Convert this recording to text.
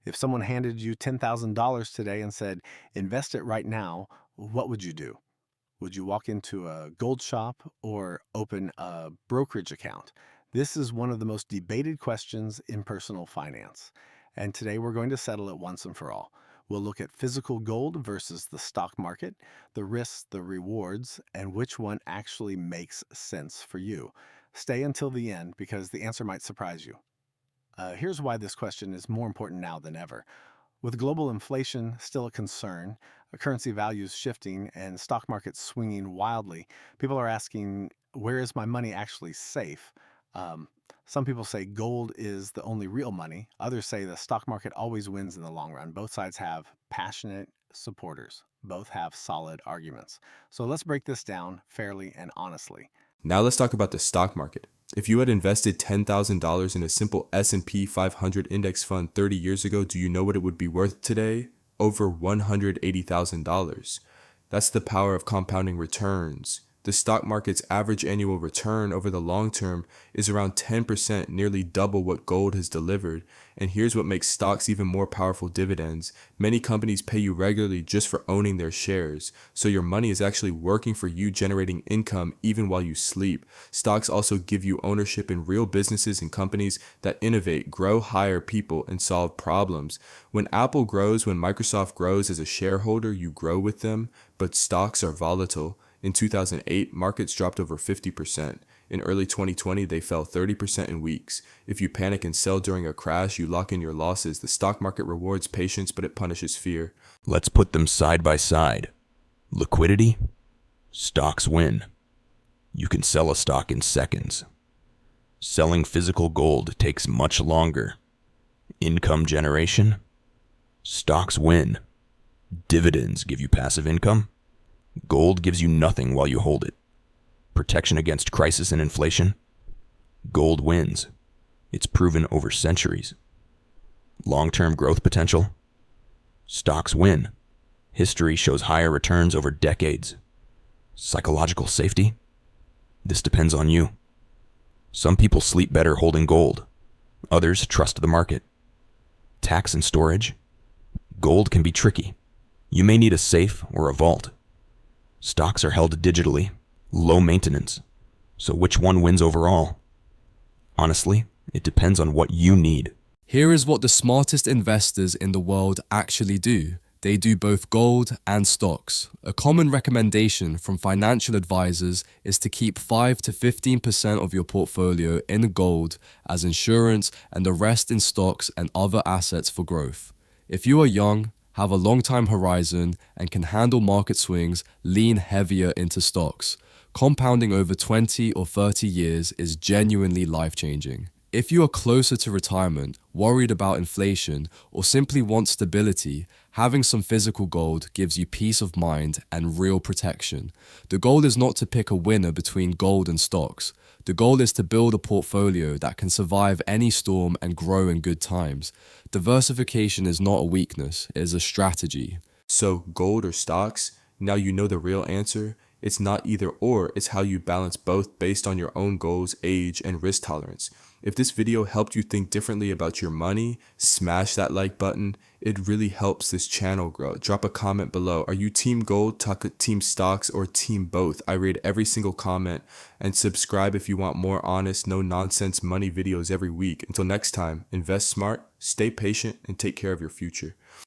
If someone handed you $10,000 today and said, invest it right now, what would you do? Would you walk into a gold shop or open a brokerage account? This is one of the most debated questions in personal finance. And today we're going to settle it once and for all. We'll look at physical gold versus the stock market, the risks, the rewards, and which one actually makes sense for you. Stay until the end because the answer might surprise you. Here's why this question is more important now than ever. With global inflation still a concern, currency values shifting, and stock markets swinging wildly, people are asking, where is my money actually safe? Um, some people say gold is the only real money. Others say the stock market always wins in the long run. Both sides have passionate supporters. Both have solid arguments. So let's break this down fairly and honestly. Now let's talk about the stock market. If you had invested $10,000 in a simple S&P 500 index fund 30 years ago, do you know what it would be worth today? Over $180,000. That's the power of compounding returns. The stock market's average annual return over the long term is around 10%, nearly double what gold has delivered. And here's what makes stocks even more powerful: dividends. Many companies pay you regularly just for owning their shares, so your money is actually working for you, generating income even while you sleep. Stocks also give you ownership in real businesses and companies that innovate, grow, hire people, and solve problems. When Apple grows, when Microsoft grows as a shareholder, you grow with them, but stocks are volatile. In 2008, markets dropped over 50%. In early 2020, they fell 30% in weeks. If you panic and sell during a crash, you lock in your losses. The stock market rewards patience, but it punishes fear. Let's put them side by side. Liquidity, stocks win. You can sell a stock in seconds. Selling physical gold takes much longer. Income generation, stocks win. Dividends give you passive income. Gold gives you nothing while you hold it. Protection against crisis and inflation, gold wins. It's proven over centuries. Long-term growth potential, stocks win. History shows higher returns over decades. Psychological safety, this depends on you. Some people sleep better holding gold. Others trust the market. Tax and storage, gold can be tricky. You may need a safe or a vault. Stocks are held digitally, low maintenance. So which one wins overall? Honestly, it depends on what you need. Here is what the smartest investors in the world actually do. They do both gold and stocks. A common recommendation from financial advisors is to keep 5 to 15% of your portfolio in gold as insurance and the rest in stocks and other assets for growth. If you are young, have a long time horizon, and can handle market swings, lean heavier into stocks. Compounding over 20 or 30 years is genuinely life-changing. If you are closer to retirement, worried about inflation, or simply want stability, having some physical gold gives you peace of mind and real protection. The goal is not to pick a winner between gold and stocks. The goal is to build a portfolio that can survive any storm and grow in good times. Diversification is not a weakness, it is a strategy. So gold or stocks? Now you know the real answer. It's not either or, it's how you balance both based on your own goals, age, and risk tolerance. If this video helped you think differently about your money, smash that like button. It really helps this channel grow. Drop a comment below. Are you team gold, team stocks, or team both? I read every single comment. And subscribe if you want more honest, no nonsense money videos every week. Until next time, invest smart, stay patient, and take care of your future.